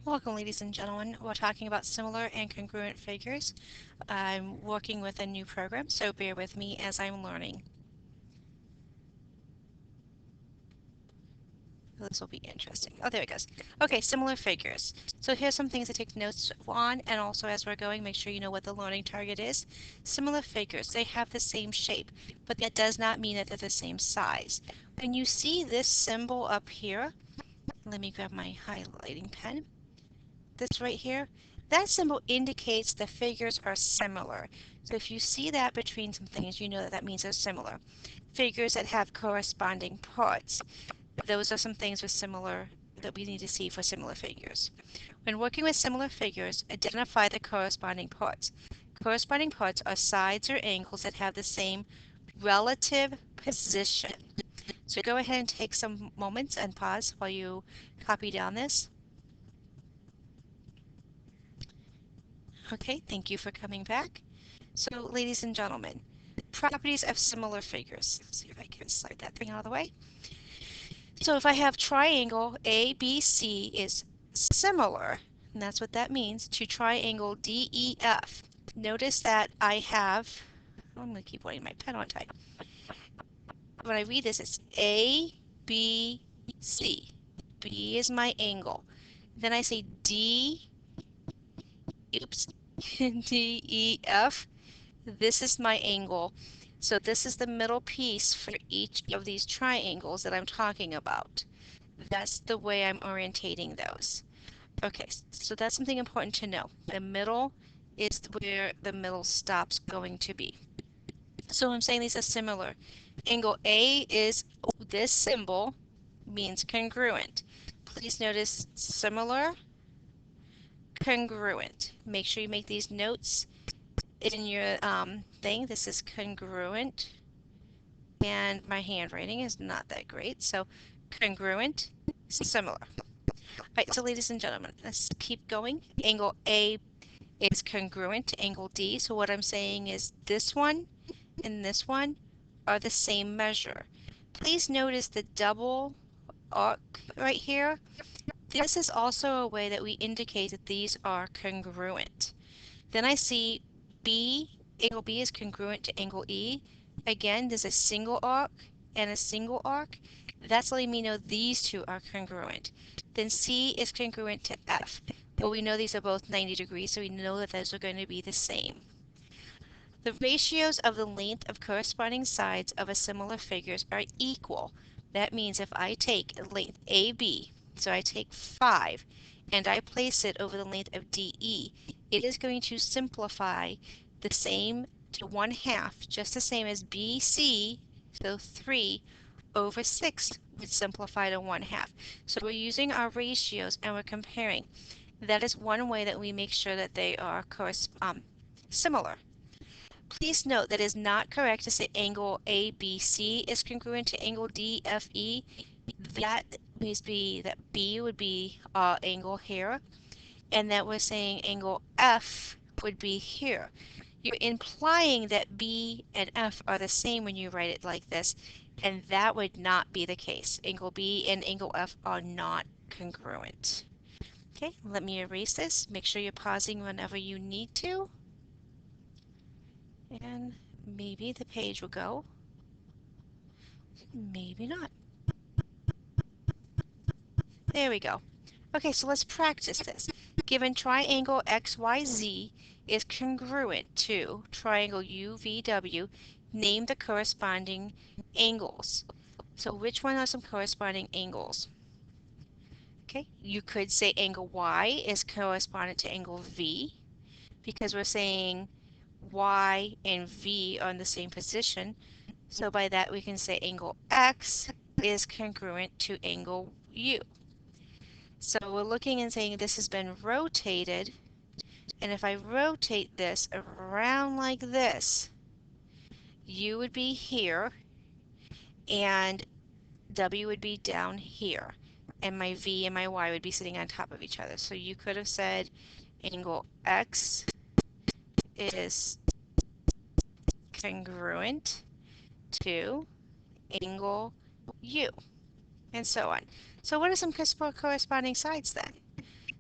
Welcome, ladies and gentlemen. We're talking about similar and congruent figures. I'm working with a new program, so bear with me as I'm learning. This will be interesting. Oh, there it goes. Okay, similar figures. So here's some things to take notes on, and also as we're going, make sure you know what the learning target is. Similar figures, they have the same shape, but that does not mean that they're the same size. When you see this symbol up here, let me grab my highlighting pen. This right here, that symbol indicates the figures are similar. So if you see that between some things, you know that that means they're similar. Figures that have corresponding parts, those are some things with similar that we need to see for similar figures. When working with similar figures, identify the corresponding parts. Corresponding parts are sides or angles that have the same relative position. So go ahead and take some moments and pause while you copy down this. Okay, thank you for coming back. So, ladies and gentlemen, properties of similar figures. Let's see if I can slide that thing out of the way. So if I have triangle ABC is similar, and that's what that means, to triangle DEF. Notice that I have, I'm going to keep waiting my pen on tight. When I read this, it's ABC. B is my angle. Then I say DEF. This is my angle. So this is the middle piece for each of these triangles that I'm talking about. That's the way I'm orientating those. Okay, so that's something important to know. The middle is where the middle stop's going to be. So I'm saying these are similar. Angle A is this symbol means congruent. Please notice similar, congruent. Make sure you make these notes in your thing. This is congruent, and my handwriting is not that great. So congruent, similar. All right, so ladies and gentlemen, let's keep going. Angle A is congruent to angle D. So what I'm saying is this one and this one are the same measure. Please notice the double arc right here. This is also a way that we indicate that these are congruent. Then I see angle B is congruent to angle E. Again, there's a single arc and a single arc. That's letting me know these two are congruent. Then C is congruent to F. Well, we know these are both 90 degrees, so we know that those are going to be the same. The ratios of the length of corresponding sides of a similar figures are equal. That means if I take length AB, so I take 5, and I place it over the length of DE, it is going to simplify the same to 1/2, just the same as BC, so 3 over 6 would simplify to 1/2. So we're using our ratios and we're comparing. That is one way that we make sure that they are similar. Please note that it is not correct to say angle ABC is congruent to angle DFE. That means that B would be angle here, and that we're saying angle F would be here. You're implying that B and F are the same when you write it like this, and that would not be the case. Angle B and angle F are not congruent. Okay, let me erase this. Make sure you're pausing whenever you need to. And maybe the page will go. Maybe not. There we go. Okay, so let's practice this. Given triangle XYZ is congruent to triangle UVW, name the corresponding angles. So which one are some corresponding angles? Okay, you could say angle Y is correspondent to angle V because we're saying Y and V are in the same position. So by that we can say angle X is congruent to angle U. So we're looking and saying this has been rotated, and if I rotate this around like this, U would be here, and W would be down here, and my V and my Y would be sitting on top of each other. So you could have said angle X is congruent to angle U, and so on. So what are some corresponding sides then?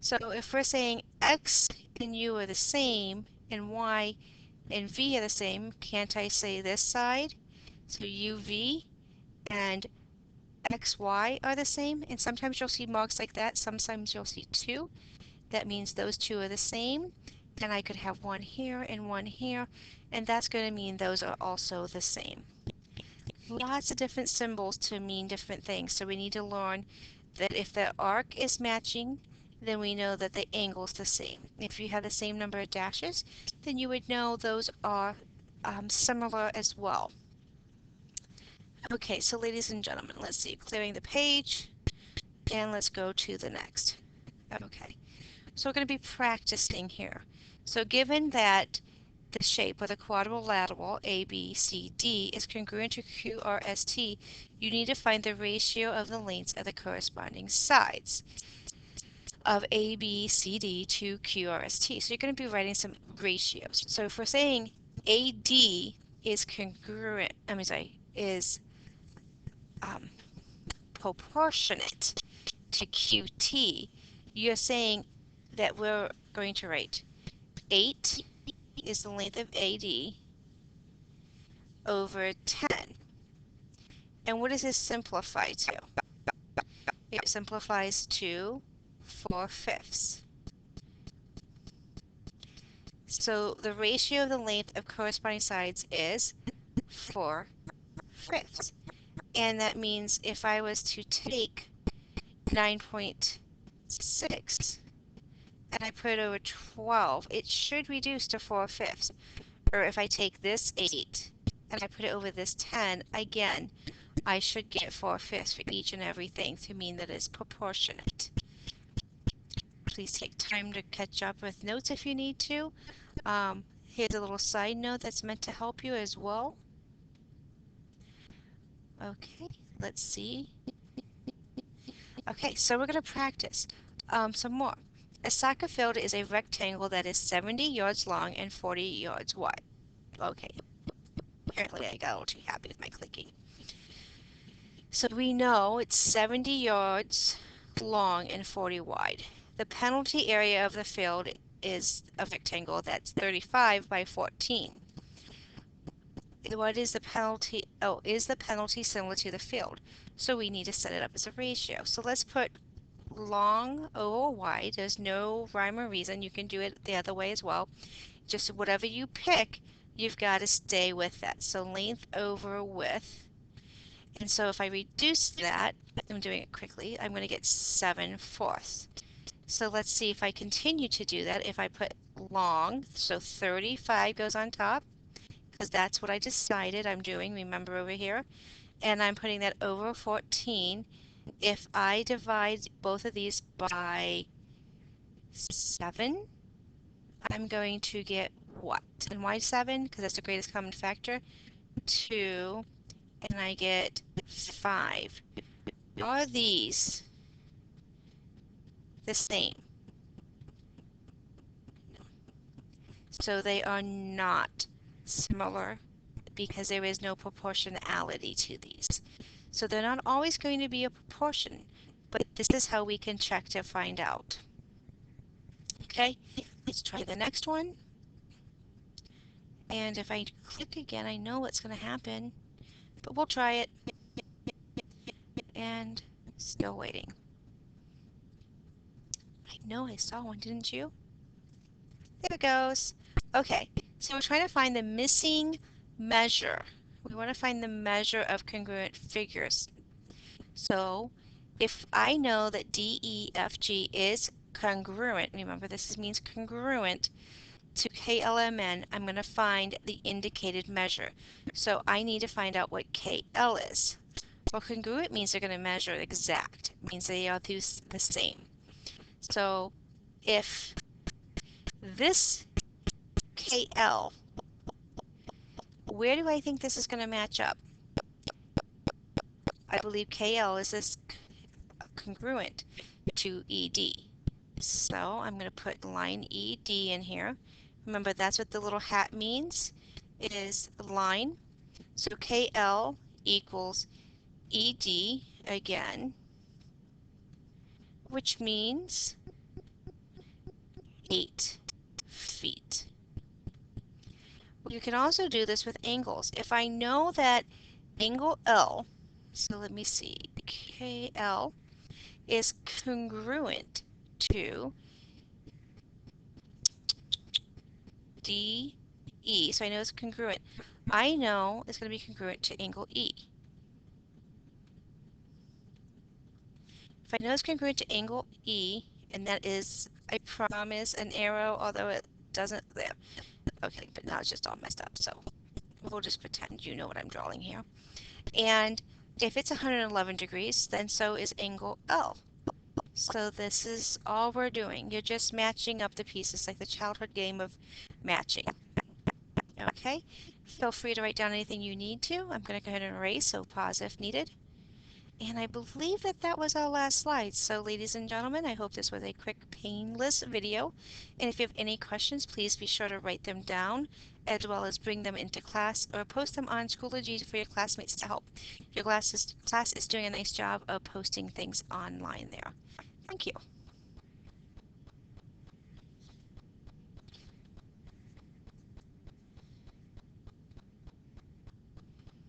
So if we're saying X and U are the same and Y and V are the same, can't I say this side? So UV and XY are the same, and sometimes you'll see marks like that, sometimes you'll see two. That means those two are the same. Then I could have one here and one here, and that's going to mean those are also the same. Lots of different symbols to mean different things, so we need to learn that if the arc is matching, then we know that the angle is the same. If you have the same number of dashes, then you would know those are similar as well. Okay, so ladies and gentlemen, let's see, clearing the page, and let's go to the next. Okay, so we're going to be practicing here. So given that the shape of the quadrilateral ABCD is congruent to QRST, you need to find the ratio of the lengths of the corresponding sides of ABCD to QRST. So you're going to be writing some ratios. So if we're saying AD is congruent, is um, proportionate to QT, you're saying that we're going to write 8 is the length of AD over 10. And what does this simplify to? It simplifies to 4/5. So the ratio of the length of corresponding sides is 4/5. And that means if I was to take 9.6 and I put it over 12, it should reduce to 4/5. Or if I take this 8 and I put it over this 10, again, I should get 4/5 for each and everything to mean that it's proportionate. Please take time to catch up with notes if you need to. Here's a little side note that's meant to help you as well. Okay, let's see. Okay, so we're going to practice some more. A soccer field is a rectangle that is 70 yards long and 40 yards wide. Okay, apparently I got a little too happy with my clicking. So we know it's 70 yards long and 40 wide. The penalty area of the field is a rectangle that's 35 by 14. What is the penalty? Oh, is the penalty similar to the field? So we need to set it up as a ratio. So let's put long over wide. There's no rhyme or reason. You can do it the other way as well. Just whatever you pick, you've got to stay with that. So length over width. And so if I reduce that, I'm doing it quickly, I'm going to get 7/4. So let's see if I continue to do that. If I put long, so 35 goes on top, because that's what I decided I'm doing, remember over here, and I'm putting that over 14. If I divide both of these by 7, I'm going to get what? And why 7? Because that's the greatest common factor. 2, and I get 5. Are these the same? So they are not similar because there is no proportionality to these. So they're not always going to be a proportion, but this is how we can check to find out. Okay, let's try the next one. And if I click again, I know what's going to happen, but we'll try it. And still waiting. I know I saw one, didn't you? There it goes. Okay, so we're trying to find the missing measure. We want to find the measure of congruent figures. So if I know that DEFG is congruent, remember this means congruent to KLMN, I'm going to find the indicated measure. So I need to find out what KL is. Well, congruent means they're going to measure exact. It means they are the same. So if this KL, where do I think this is going to match up? I believe KL is this congruent to ED. So I'm going to put line ED in here. Remember, that's what the little hat means, is line. So KL equals ED again, which means 8 feet. You can also do this with angles. If I know that angle L, so let me see, KL is congruent to DE, so I know it's congruent. I know it's going to be congruent to angle E. If I know it's congruent to angle E, and that is, I promise, an arrow, although it doesn't, there. Okay, but now it's just all messed up, so we'll just pretend you know what I'm drawing here. And if it's 111 degrees, then so is angle L. So this is all we're doing. You're just matching up the pieces like the childhood game of matching. Okay? Feel free to write down anything you need to. I'm going to go ahead and erase, so pause if needed. And I believe that that was our last slide. So ladies and gentlemen, I hope this was a quick, painless video. And if you have any questions, please be sure to write them down as well as bring them into class or post them on Schoology for your classmates to help. Your class is doing a nice job of posting things online there. Thank you.